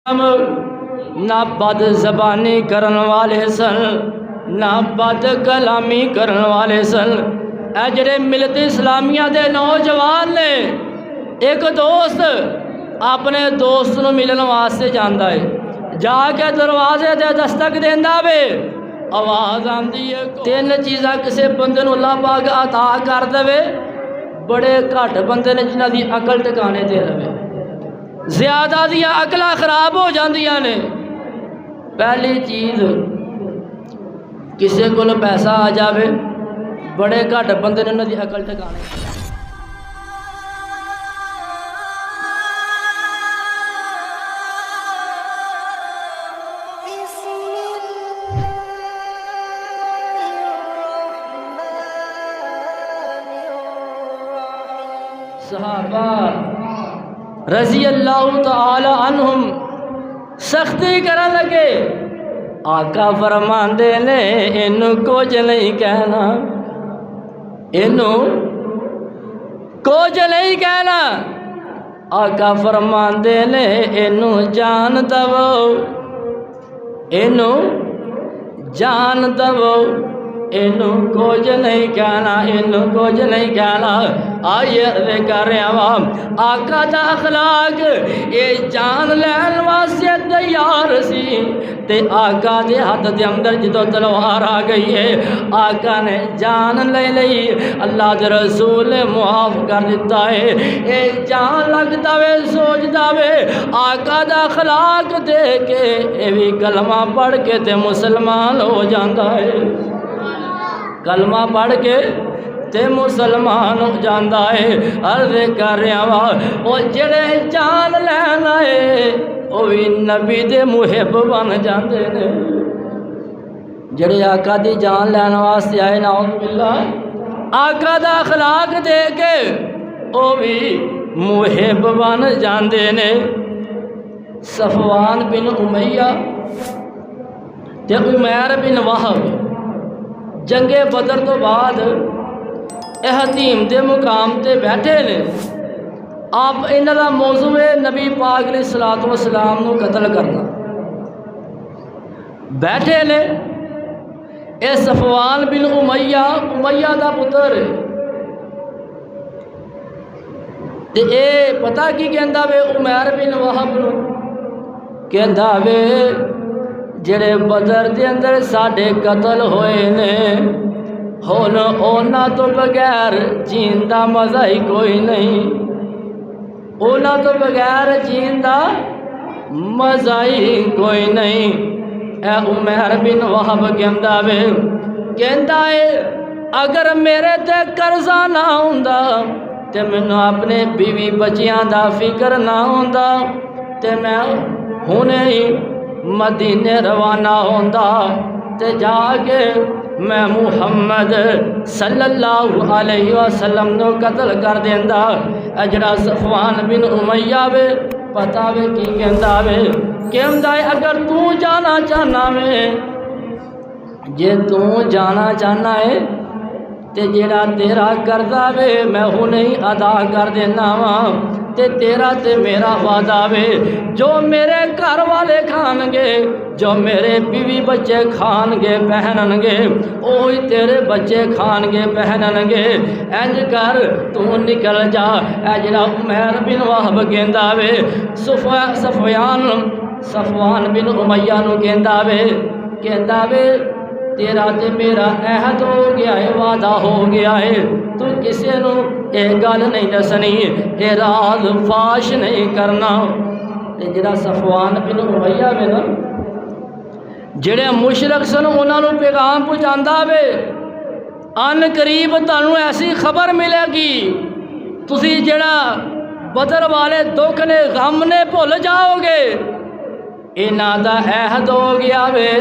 نہ بد زبانی کرن والے سن نہ بد کلامی کرن والے سن۔ اے جڑے ملت اسلامیہ دے نوجوان نے، ایک دوست اپنے دوست نو ملن واسطے جاندا ہے، جا کے دروازے تے دستک دیندا وے، آواز آندی ہے تین چیزاں کسے بندے نو اللہ پاک عطا کر دے، بڑے گھٹ بندے نے جنہاں دی عقل ٹکانے تے رہے، زیادہ دیا عقلاں خراب ہو جاندیاں نے۔ پہلی چیز کسے کول پیسہ آ جاوے، بڑے گھٹ بندے نے انہاں دی عقل ٹکانے۔ صحابہ رضی اللہ تعالی عنہم سختی کرن لگے، آقا فرماندے نے اینو کچھ نہیں کہنا، اینو کچھ نہیں کہنا۔ آقا فرماندے نے اینو جان دو، اینو جان دو، اینو کچھ نہیں کہنا، اینو کچھ نہیں کہنا۔ آئیے عرض کر رہے ہیں آقا دا اخلاق اے جان لین واسطے تیار سی، تے آقا دے ہاتھ دے اندر جدو تلوار آ گئی ہے، آقا نے جان لے لئی، اللہ دے رسول نے معاف کر دیتا ہے۔ اے جان لگتا وے سوچدا وے آقا دا اخلاق دے کے اے بھی کلمہ پڑھ کے تے مسلمان ہو جاندا ہے، کلمہ پڑھ کے تے مسلمان ہو جاندا ہے۔ عرض کر رہا وہ جڑے جان لینا ہے وہ بھی نبی دے محب بن جاندے نے، جڑے آقا دی جان لینا واسطے آئے نعوذ باللہ، آقا دا اخلاق دے کے وہ بھی محب بن جاندے نے۔ صفوان بن امیہ تے عمیر بن وہب جنگ بدر تو بعد حتیم دے مقام تے بیٹھے نے، آپ انہاں دا موضوع ہے نبی پاک علیہ الصلوۃ والسلام نو قتل کرنا۔ بیٹھے نے اے صفوان بن امیہ دا پتر ہے، تے اے پتہ کی کہندا وے عمیر بن وہب نو، کہندا وے جڑے بدر دے اندر ساڈے قتل ہوئے نے، ہن اونا تو بغیر جین دا مزہ ہی کوئی نہیں، اونا تو بغیر جین دا مزہ ہی کوئی نہیں۔ اے عمیر بن وہب کہندا وے، کہندا ہے اگر میرے تے قرضہ نہ ہوندا تے مینوں اپنے بیوی بچیاں دا فکر نہ ہوندا تے میں ہونے ہی مدینے روانہ ہوندا تے جا کے میں محمد صلی اللہ علیہ وسلم نو قتل کر دیندا۔ اجڑا صفوان بن امیہ وے پتہ وے کی کہندا وے، کہندا ہے اگر تو جانا چاہنا وے، جے تو جانا چاہنا ہے تے جڑا تیرا قرضہ وے میں ہونے ہی ادا کر دینا وا، تے تیرا تے میرا وعدہ وے جو میرے گھر والے کھان گے، جو میرے بیوی بچے کھان گے پہنن گے، اوہی تیرے بچے کھان گے پہنن گے، انج کر تو نکل جا۔ اے جڑا عمیر بن وہب کہندا وے صفوان بن امیہ نو کہندا وے تیرا تے میرا عہد ہو گیا ہے، وعدہ ہو گیا ہے، تو کسے نو اے گل نہیں دسنی، اے راز فاش نہیں کرنا۔ تے جڑا صفوان بن امیہ وے نا، جڑے مشرک سن انہاں نو پیغام پہنچاندا وے ان قریب تانوں ایسی خبر ملے گی تسی جڑا بدر والے دکھ نے غم نے بھول جاؤ گے، انہاں دا عہد ہو گیا وے۔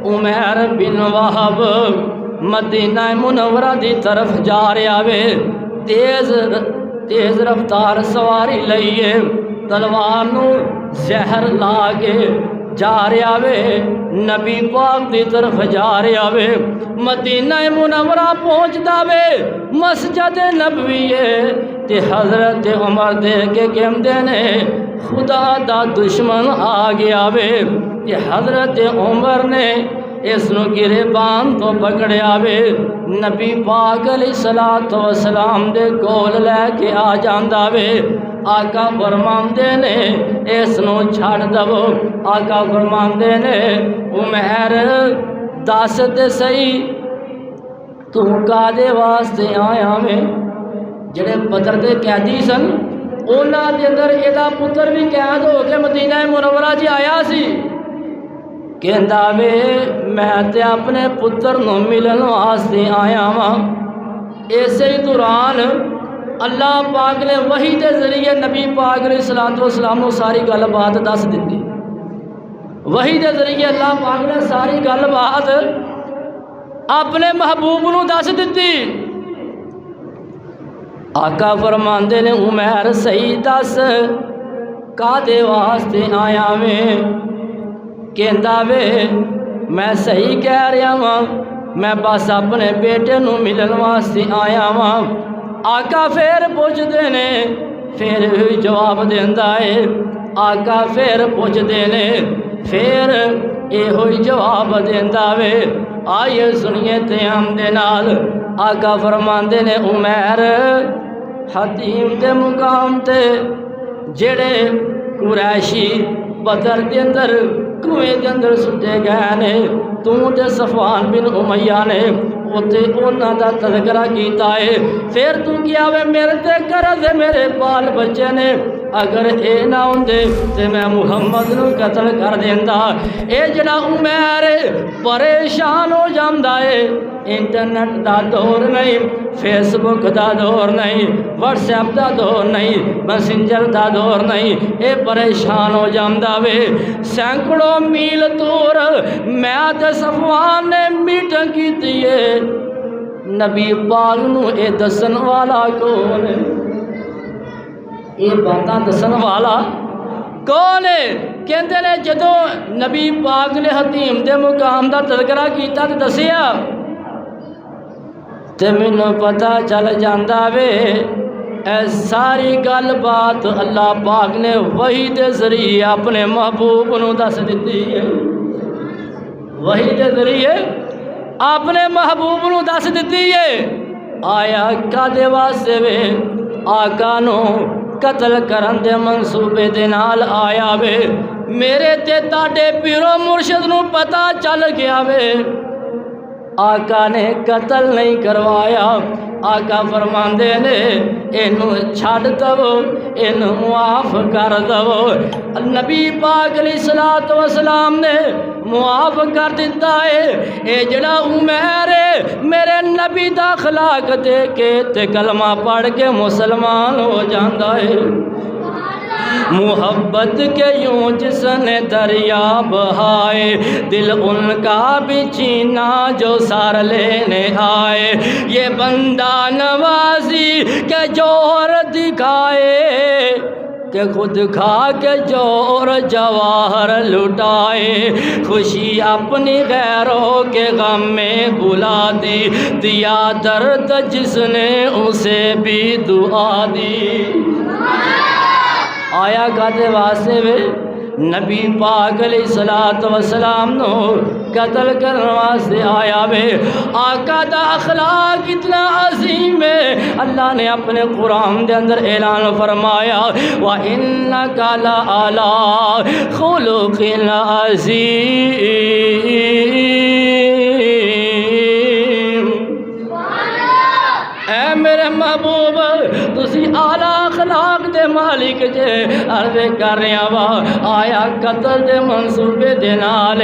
عمیر بن وہب مدینہ منورہ دی طرف جا رہا وے، تیز رفتار سواری لئیے، تلوار نو زہر لا کے جا رہا وے، نبی پاک دی طرف جا رہا وے، مدینہ منورہ پہنچدا وے، مسجد نبوی ہے تے حضرت عمر دے کے کہندے نے خدا دا دشمن آ گیا وے کہ حضرت عمر نے اس نو گریبان تو پکڑیا وے نبی پاک علیہ الصلوۃ والسلام دے کول لے کے آ جاندا وے آقا فرماندے نے اس نو چھڑ دو آقا فرماندے نے عمر دس تے صحیح تو کادے واسطے آیا وے جڑے بدر دے قیدی سن انہاں دے اندر ایدا پتر بھی قید ہو کے مدینہ منورہ جی آیا سی کہندا وے میں تے اپنے پتر نو ملن واسطے آیا ہاں اسی دوران اللہ پاک نے وحی دے ذریعے نبی پاک علیہ الصلوۃ والسلام نو ساری گل بات دس دتی وحی دے ذریعے اللہ پاک نے ساری گل بات اپنے محبوب نو دس دتی آقا فرماندے نے عمر صحیح دس کادے واسطے آیا میں کہندا وے میں صحیح کہہ رہا ہاں میں بس اپنے بیٹے نو ملن واسطے آیا ہاں آقا پھر پوچھتے نے پھر جواب دیندا ہے آقا پھر پوچھتے نے پھر یہ جواب دیندا وے آئیے سنیے تیام دے نال آقا فرماندے نے عمر حتیم دے مقام تے جڑے قریشی بدر دے اندر کنویں دے اندر سٹے گئے نے تو تے صفوان بن امیہ نے اوتے انہاں دا تذکرہ کیتا ہے پھر تو کیا وے میرے تے قرض میرے بال بچے نے اگر اے نہ ہوندے تے میں محمد نو قتل کر دیندا اے جڑا عمر پریشان ہو جاندا ہے انٹرنیٹ دا دور نہیں فیس بک دا دور نہیں واٹس ایپ دا دور نہیں میسنجر دا دور نہیں اے پریشان ہو جاندا وے سینکڑوں میل دور میں تے صفوان نے میٹنگ کیتی ہے نبی پاک نو اے دسن والا کون ہے یہ باتاں دسن والا کون ہے کہندے نے جدوں نبی پاک نے حتیم دے مقام دا تذکرہ کیتا تے دسیا تے مینوں پتہ چل جاندا وے اے ساری گل بات اللہ پاک نے وحی دے ذریعے اپنے محبوب نو دس دتی ہے وحی دے ذریعے اپنے محبوب نو دس دتی ہے آیا کدے واسطے وے آقا نو قتل کرن دے منصوبے دے نال آیا وے میرے تے تاڈے پیرو مرشد نو پتہ چل گیا وے آقا نے قتل نہیں کروایا آقا فرماندے نے اینو چھڈ دو اینو معاف کر دو نبی پاک علیہ الصلوۃ والسلام نے معاف کر دیتا ہے اے جڑا عمر میرے نبی دا اخلاق دے کے تے کلمہ پڑھ کے مسلمان ہو جاندا ہے محبت کے یوں جس نے دریا بہائے دل ان کا بھی چینا جو سار لینے آئے یہ بندہ نوازی کے جوہر دکھائے کہ خود کھا کے جوہر جواہر لٹائے خوشی اپنی غیروں کے غم میں بلا دی دیا درد جس نے اسے بھی دعا دی آیا کدے واسطے وے نبی پاک علیہ الصلوۃ والسلام نو قتل کرنے واسطے آیا وے آقا دا اخلاق اتنا عظیم ہے اللہ نے اپنے قرآن دے اندر اعلان فرمایا وَإِنَّكَ لَعَلَىٰ خُلُقٍ عَظِيمٍ اے میرے محبوب تسی اعلیٰ اخلاق دے مالک جے عرض کر رہا وا آیا قتل دے منصوبے دے نال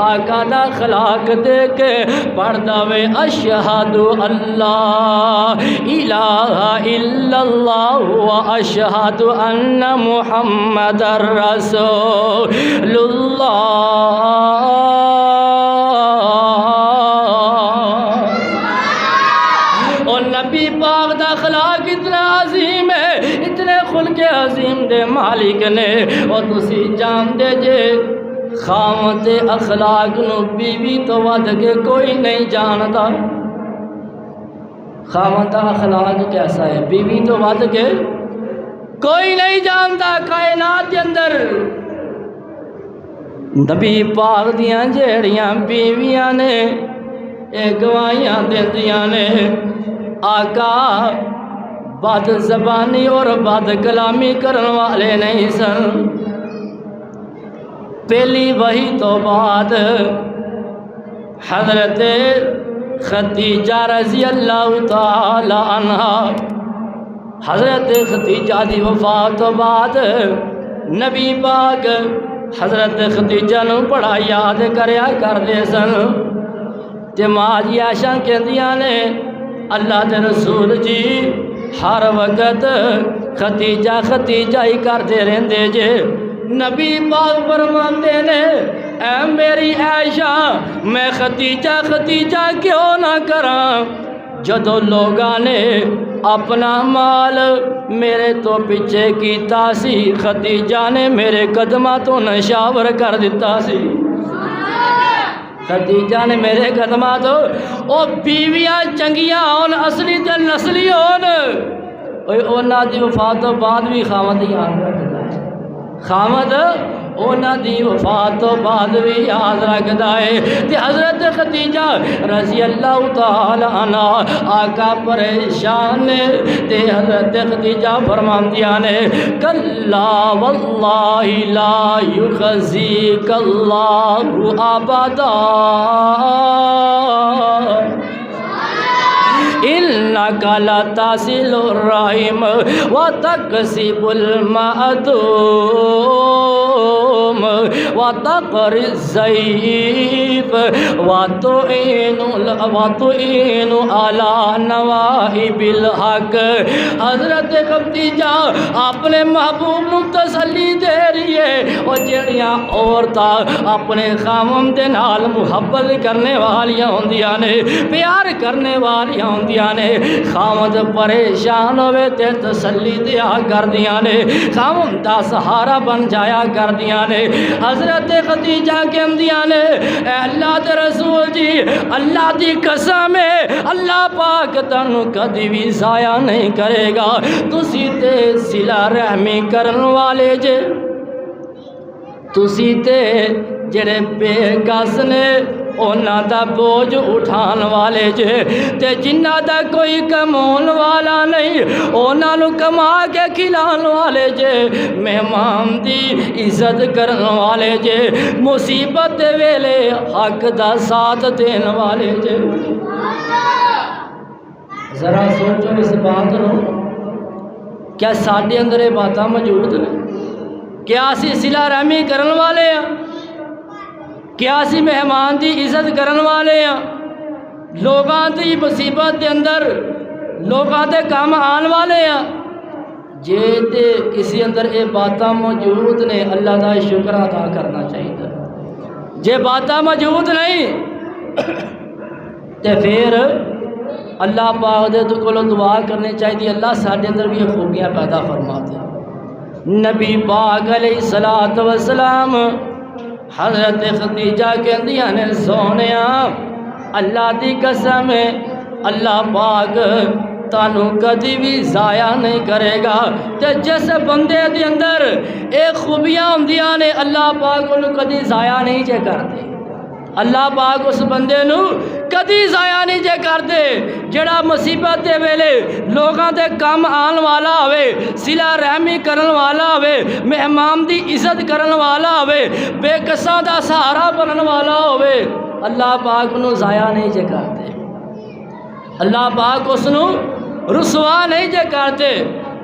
آقا دا اخلاق دے کے پڑھدا وے اشہد اللہ الہ الا اللہ و اشہد ان محمد رسول اللہ اور نبی پاک دا اخلاق اتنا عظیم ہے اتنے خلق عظیم دے مالک نے اور تسی جان دے جے خامت اخلاق نو بیوی تو ود کے کوئی نہیں جانتا خامت اخلاق کیسا ہے بیوی تو ود کے کوئی نہیں جانتا کائنات کے اندر نبی پاک دیاں جیڑیاں بیویاں نے اے گواہیاں دیندیاں نے آقا بد زبانی اور بد کلامی کرن والے نہیں سن۔ پہلی وحی تو بعد حضرت خدیجہ رضی اللہ تعالی عنہا، حضرت خدیجہ دی وفات تو بعد نبی پاک حضرت خدیجہ نو بڑا یاد کریا کردے سن۔ تے ماں جی عائشہ کہندیاں نے اللہ دے رسول جی ہر وقت ختیجہ ختیجہ ہی کرتے رہندے جے۔ نبی پاک فرماندے نے اے میری عائشہ میں ختیجہ ختیجہ کیوں نہ کراں، جدو لوگاں نے اپنا مال میرے تو پیچھے کیتا سی ختیجہ نے میرے قدمہ تو نشاور کر دیتا سی۔ خدیجہ نے میرے قدمہ تو او بیویاں چنگیاں ہون اصلی تے نسلی ہون، اونا دی وفات تو بعد بھی خامد یاد رکھتا ہے، خامد اونا دی وفات تو بعد بھی یاد رکھتا ہے۔ تے حضرت خدیجہ رضی اللہ تعالی عنہ آقا پریشان نے تے حضرت خدیجہ فرماندیاں نے کلا واللہ لا یخزیک اللہ ابدا إنك لتصل الرحم وتكسب المعدوم وتقري الضيف وتعين على نواهب الحق۔ حضرت خدیجہ اپنے محبوب نو تسلی دے رہی ہے، اور جڑیاں عورتاں اپنے خاوند دے نال محبت کرنے والیاں ہوندیاں نے، پیار کرنے والیاں ہوندیاں نے، خاوند پریشان ہوئے تے تسلی دیا کردیاں نے، خاوند دا سہارا بن جایا کردیاں نے۔ حضرت خدیجہ کہندیاں نے اے اللہ دے رسول جی اللہ دی قسم ہے اللہ پاک تانوں کدی بھی ضائع نہیں کرے گا، تسی تے صلہ رحمی کرن والے جے، تسی تے جڑے بے کس نے اونا دا بوجھ اٹھان والے جے، تے جنہ دا کوئی کمون والا نہیں اونا نو کما کے کھلان والے جے، مہمان دی عزت کرن والے جے، مصیبت دے ویلے حق دا ساتھ دین والے جے۔ ذرا سوچو اس بات نو، کیا ساڈے اندر یہ باتاں موجود نے؟ کیا اسی صلہ رحمی کرن والے ہیں؟ کیا اسی مہمان دی عزت کرن والے ہیں؟ لوگاں دی مصیبت دے اندر لوگاں دے کام آن والے ہیں؟ جے تے کسی اندر یہ باتاں موجود نے اللہ دا شکر ادا کرنا چاہیے، جے باتاں موجود نہیں تے پھر اللہ پاک دے کولوں دعا کرنی چاہیے اللہ ساڈے اندر بھی یہ خوبیاں پیدا فرما دے۔ نبی پاک علیہ الصلوۃ والسلام حضرت خدیجہ کہندیاں نے سونیا اللہ دی قسم ہے اللہ پاک تانوں کدی بھی ضائع نہیں کرے گا، تے جس بندے دے اندر اے خوبیاں ہوندیاں نے اللہ پاک انہوں کدی ضائع نہیں جے کرتے، اللہ پاک اس بندے نو کدی ضائع نہیں جے کرتے جڑا مصیبت دے ویلے لوگاں دے کام آن والا ہوئے، صلہ رحمی کرن والا ہوئے، مہمان دی عزت کرن والا ہوئے، بے کساں دا سہارا بنن والا ہوئے، اللہ پاک نو ضائع نہیں جے کرتے، اللہ پاک اس نو رسوا نہیں جے کرتے۔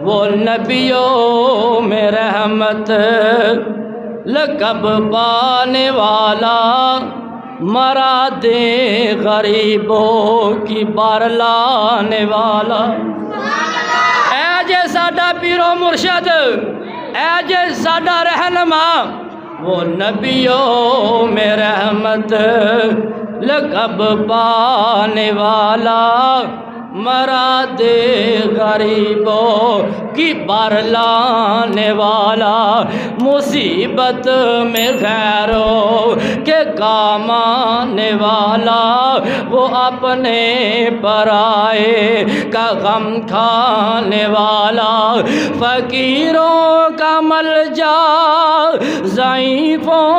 وہ نبیوں میں رحمت لقب پانے والا، مرا دے غریبوں کی بار لانے والا، اے جے ساڈا پیرو مرشد، اے جے ساڈا رہنما، وہ نبیوں میں رحمت لقب پانے والا، مرا دے غریبوں کی بار لانے والا، مصیبت میں غیروں کے کام آنے والا، وہ اپنے پرائے کا غم کھانے والا، فقیروں کا ملجا ضعیفوں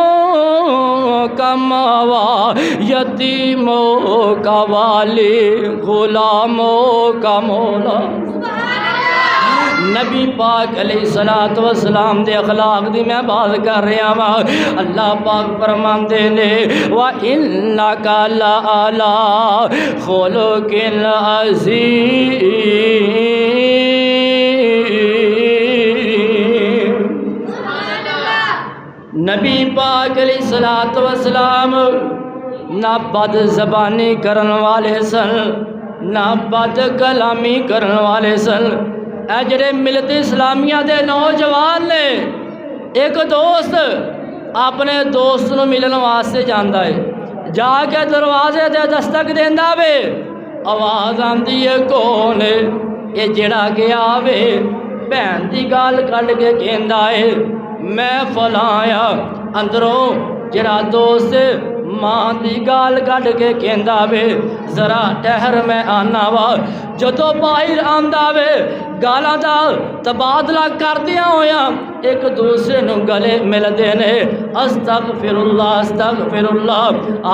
کا ماوا، یتیموں کا والی غلاموں کا مولا۔ نبی پاک علیہ الصلوۃ والسلام دے اخلاق دی میں بات کر رہا ہاں۔ اللہ پاک فرماندے نے وَإِنَّكَ لَعَلَىٰ خُلُقٍ عَظِيمٍ۔ نبی پاک علیہ الصلوۃ والسلام نہ بد زبانی کرن والے سن، نہ بد کلامی کرن والے سن۔ اے جڑے ملت اسلامیہ دے نوجوان نے، ایک دوست اپنے دوست نو ملن واسطے جاندا ہے، جا کے دروازے تے دستک دیندا وے، آواز آندی ہے کون ہے؟ اے جڑا گیا وے بہن دی گال کڈ کے کہندا ہے میں فلاں آ۔ اندروں جڑا دوست ماں دی گال کڈ کے کہندا وے ذرا ٹہر میں آنا وا، جدوں باہر آندا وے گالاں دا تبادلہ کردیاں ہویا ایک دوسرے نو گلے ملدے نے، استغفر اللہ استغفر اللہ۔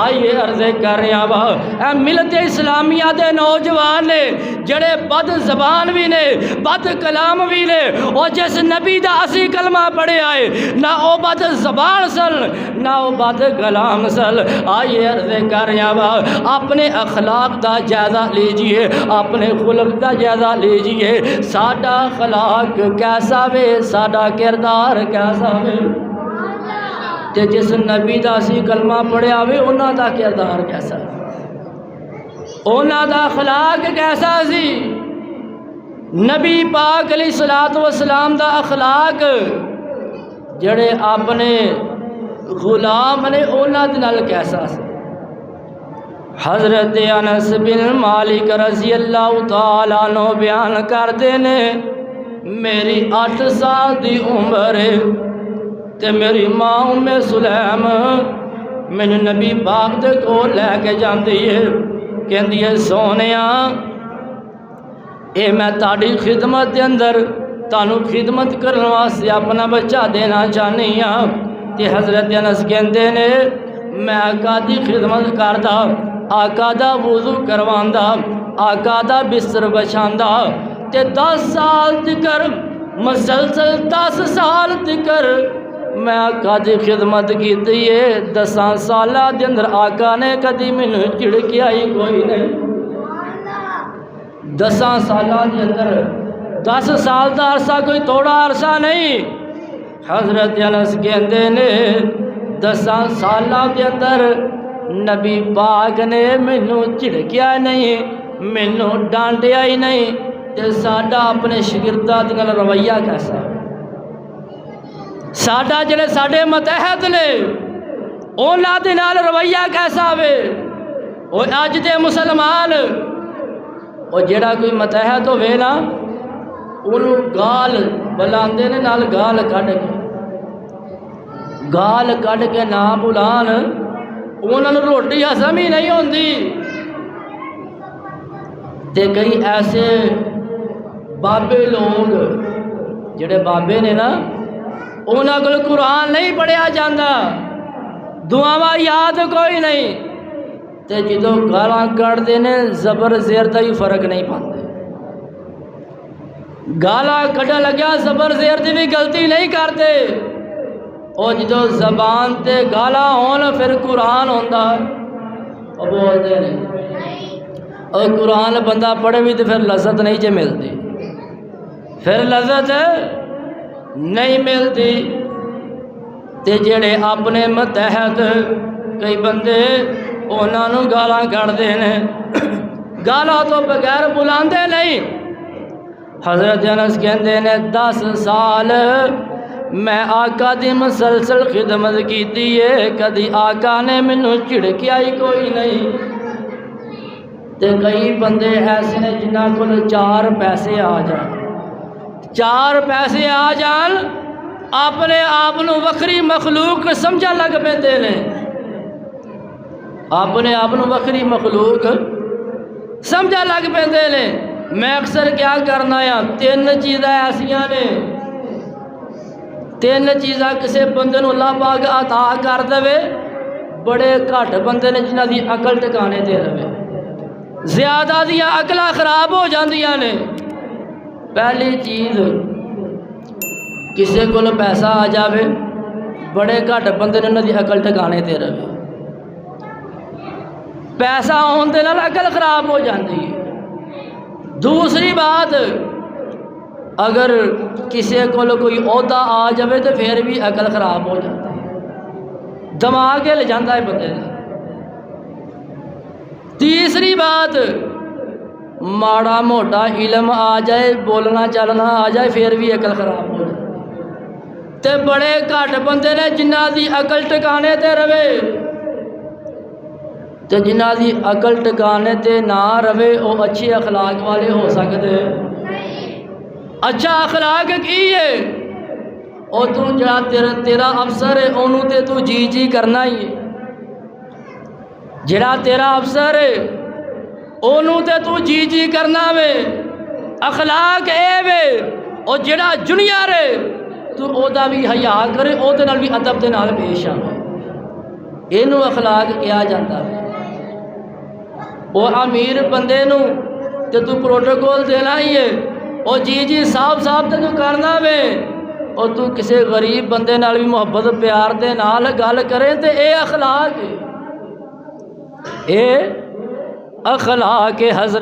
آئیے عرض کر رہا وا اے ملت اسلامیہ دے نوجوان نے جڑے بد زبان بھی نے بد کلام بھی نے، اور جس نبی دا اسی کلمہ پڑھیا ہے نہ او بد زبان سن نہ او بد کلام سن۔ آئیے عرض کر رہا وا اپنے اخلاق دا جائزہ لیجئے، اپنے خلق دا جائزہ لیجئے، ساڈا اخلاق کیسا وے، ساڈا کردار کیسا وے، تے جس نبی دا اسی کلمہ پڑھیا وے انہاں دا کردار کیسا، انہاں دا اخلاق کیسا سی۔ نبی پاک علیہ الصلوۃ والسلام دا اخلاق جڑے اپنے غلام نے انہاں دے نال کیسا سی۔ حضرت انس بن مالک رضی اللہ تعالیٰ عنہ بیان کردے نے میری 8 سال دی عمر تے میری ماں ام سلیم مینوں نبی پاک دے کول لے کے جاندی ہے، کہندی ہے سونیا اے میں تہاڈی خدمت دے اندر تانوں خدمت کرن واسطے اپنا بچہ دینا چاہنی ہاں۔ تے حضرت انس کہندے نے میں آقا دی خدمت کردا، آقا دا وضو کرواندا، آقا دا بستر بچھاندا، تے 10 سال تکر مسلسل 10 سال تکر میں آقا دی خدمت کیتی ہے۔ 10 سالاں دے اندر آقا نے کدی مینوں جھڑکیا ہی کوئی نہیں۔ 10 سالاں دے اندر 10 سال دا عرصہ کوئی تھوڑا عرصہ نہیں۔ حضرت انس کہندے نے 10 سالاں دے اندر نبی پاک نے مینوں جھڑکیا نہیں، مینوں ڈانٹیا ہی نہیں، تے ساڈا اپنے شاگرداں دے نال رویہ کیسا، ساڈا جڑے ساڈے متحد نے انہاں دے نال رویہ کیسا وے۔ اور اج دے مسلمان اور جڑا کوئی متحد ہوے نا انہوں گال بلاندے نے نال گال کڈ کے نہ بلان، انہوں نے روٹی ہضم ہی نہیں ہوندی۔ تے کئی ایسے بابے لوگ جڑے بابے نے نا انہاں کول قرآن نہیں پڑھیا جاندہ، دعاواں یاد کوئی نہیں، تے جدوں گالاں کڈدے نے زبر زیر دا ہی فرق نہیں پاندے۔ گالاں کڈن لگیا زبر زیر دی بھی غلطی نہیں کرتے، اور جدوں زبان تے گالاں ہون پھر قرآن ہوندا اور بولتے نہیں، اور قرآن بندہ پڑھے بھی تو پھر لذت نہیں جے ملتی، پھر لذت نہیں ملتی۔ تے جڑے اپنے متحد کئی بندے انہاں نوں گالاں کڈدے نے، گالاں تو بغیر بلاندے نہیں۔ حضرت انس کہندے نے 10 سال میں آقا دی مسلسل خدمت کیتی ہے، کدی آقا نے مینوں جھڑکیا ہی کوئی نہیں۔ تے کئی بندے ایسے نے جنہاں کول 4 پیسے آ جان، 4 پیسے آ جان اپنے آپ نو وکری مخلوق سمجھا لگ پیندے نے، اپنے آپ نو وکری مخلوق سمجھا لگ پیندے نے۔ میں اکثر کیا کرنا ہے، 3 چیزاں ایسیاں نے، 3 چیزاں کسے بندے نو اللہ پاک عطا کر دے، بڑے گھٹ بندے نے جنہاں دی عقل ٹکانے تے رہے، زیادہ دیاں عقلاں خراب ہو جاندیاں نے۔ پہلی چیز، کسے کول پیسہ آ جاوے، بڑے گھٹ بندے نے انہاں دی عقل ٹکانے تے رہے، پیسہ ہون دے نال عقل خراب ہو جاندی ہے۔ دوسری بات، اگر کسی کو کوئی عہدہ آ جائے تو پھر بھی عقل خراب ہو جاتی ہے، دماغ ہل جاتا ہے بندے کا۔ تیسری بات، ماڑا موٹا علم آ جائے، بولنا چلنا آ جائے، پھر بھی عقل خراب ہو جاتی ہے۔ تے بڑے گھٹ بندے نے جنہاں دی عقل ٹکانے تے رہے، تے جنہاں دی عقل ٹکانے تے نہ رہے وہ اچھے اخلاق والے ہو سکتے۔ اچھا اخلاق کی ہے، اور تو جڑا تیرا افسر ہے انہوں تے تو جی جی کرنا ہی ہے، جڑا تیرا افسر ہے انہوں تے تو جی جی کرنا وے، اخلاق اے وے۔ اور جڑا جونیئر ہے تو او دا بھی حیا کرے، او دے نال بھی ادب دے نال پیش آوے، اینوں اخلاق کیا جاتا ہے۔ وہ امیر بندے نو تے تو پروٹوکول دینا ہی ہے، اور جی جی صاحب تے تو کرنا وے، اور تو کسی غریب بندے نال بھی محبت پیار دے نال گل کرے تے اے اخلاق ہے، اے اخلاق حضرت